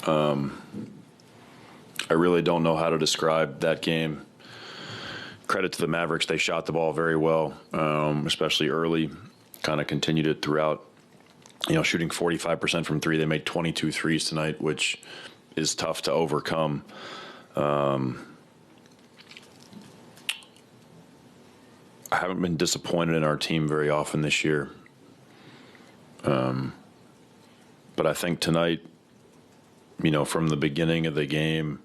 I really don't know how to describe that game. Credit to the Mavericks. They shot the ball very well, especially early, kind of continued it throughout. Shooting 45% from three. They made 22 threes tonight, which is tough to overcome. I haven't been disappointed in our team very often this year. But I think tonight, from the beginning of the game,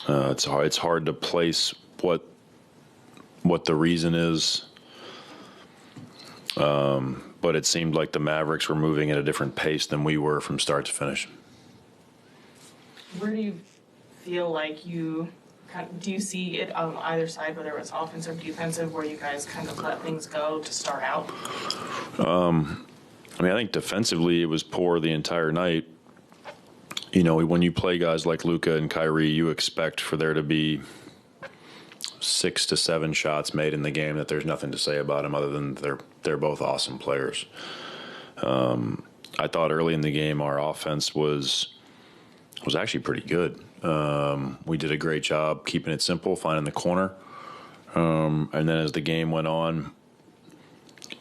it's hard to place what the reason is. But it seemed like the Mavericks were moving at a different pace than we were from start to finish. Where do you feel like do you see it on either side, whether it's offensive or defensive, where you guys kind of let things go to start out? I think defensively it was poor the entire night. When you play guys like Luka and Kyrie, you expect for there to be 6 to 7 shots made in the game that there's nothing to say about them other than they're both awesome players. I thought early in the game our offense was actually pretty good. We did a great job keeping it simple, finding the corner. And then as the game went on,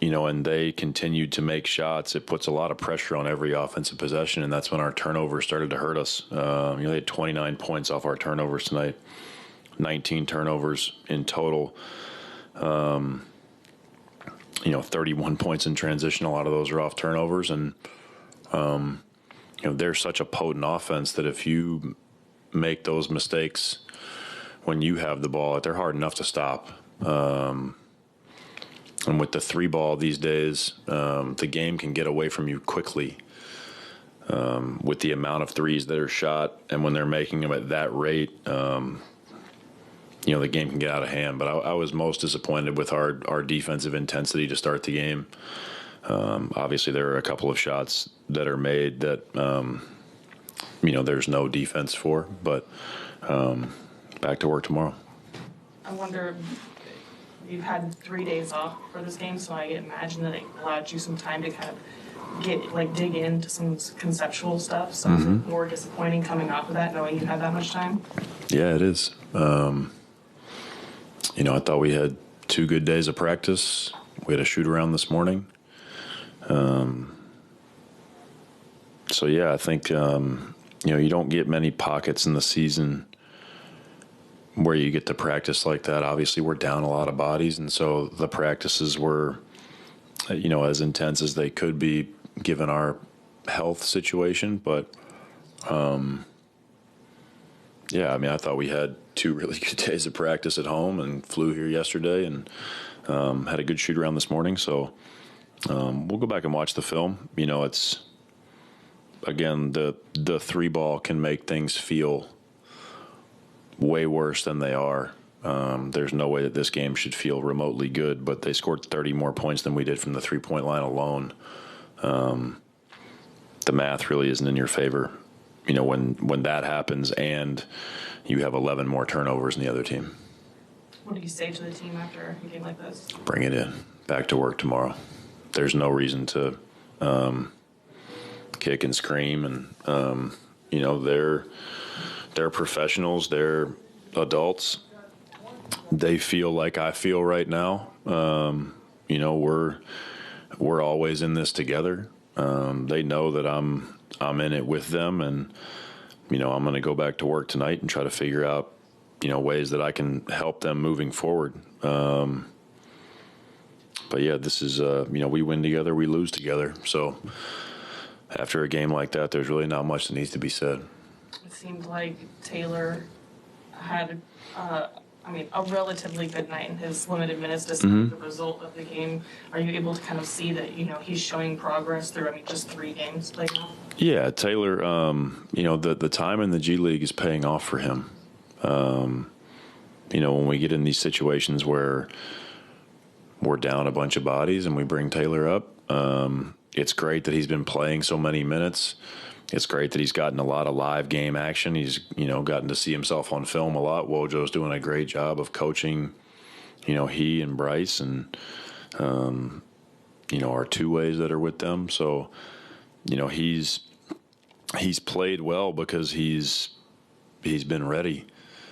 and they continued to make shots, it puts a lot of pressure on every offensive possession, and that's when our turnovers started to hurt us. They had 29 points off our turnovers tonight, 19 turnovers in total. 31 points in transition. A lot of those are off turnovers, and they're such a potent offense that if you make those mistakes when you have the ball, they're hard enough to stop. And with the three ball these days, the game can get away from you quickly with the amount of threes that are shot. And when they're making them at that rate, the game can get out of hand. But I was most disappointed with our defensive intensity to start the game. Obviously, there are a couple of shots that are made that, there's no defense for. But back to work tomorrow. I wonder, you've had 3 days off for this game, so I imagine that it allowed you some time to kind of dig into some conceptual stuff. So is it more disappointing coming off of that, knowing you had that much time? Yeah, it is. I thought we had 2 good days of practice. We had a shoot around this morning. So yeah, I think, you don't get many pockets in the season where you get to practice like that. Obviously, we're down a lot of bodies, and so the practices were, as intense as they could be given our health situation. But, I thought we had 2 really good days of practice at home and flew here yesterday and had a good shoot around this morning. So we'll go back and watch the film. It's, again, the 3 ball can make things feel way worse than they are. There's no way that this game should feel remotely good, but they scored 30 more points than we did from the 3-point line alone. The math really isn't in your favor, when that happens and you have 11 more turnovers than the other team. What do you say to the team after a game like this? Bring it in. Back to work tomorrow. There's no reason to kick and scream, and they're professionals, they're adults. They feel like I feel right now. We're always in this together. They know that I'm in it with them, and I'm going to go back to work tonight and try to figure out ways that I can help them moving forward. But yeah, this is we win together, we lose together. So after a game like that, there's really not much that needs to be said. It seemed like Taylor had a relatively good night in his limited minutes despite the result of the game. Are you able to kind of see that, he's showing progress through, just 3 games played now? Yeah, Taylor, the time in the G League is paying off for him. When we get in these situations where we're down a bunch of bodies and we bring Taylor up, it's great that he's been playing so many minutes. It's great that he's gotten a lot of live game action. He's, gotten to see himself on film a lot. Wojo's doing a great job of coaching, he and Bryce and, our 2 ways that are with them. So, he's he's played well because he's been ready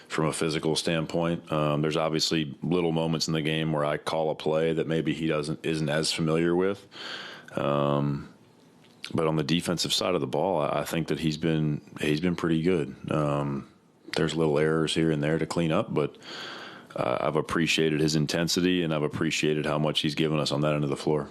from a physical standpoint. There's obviously little moments in the game where I call a play that maybe he isn't as familiar with. But on the defensive side of the ball, I think that he's been pretty good. There's little errors here and there to clean up, but I've appreciated his intensity and I've appreciated how much he's given us on that end of the floor.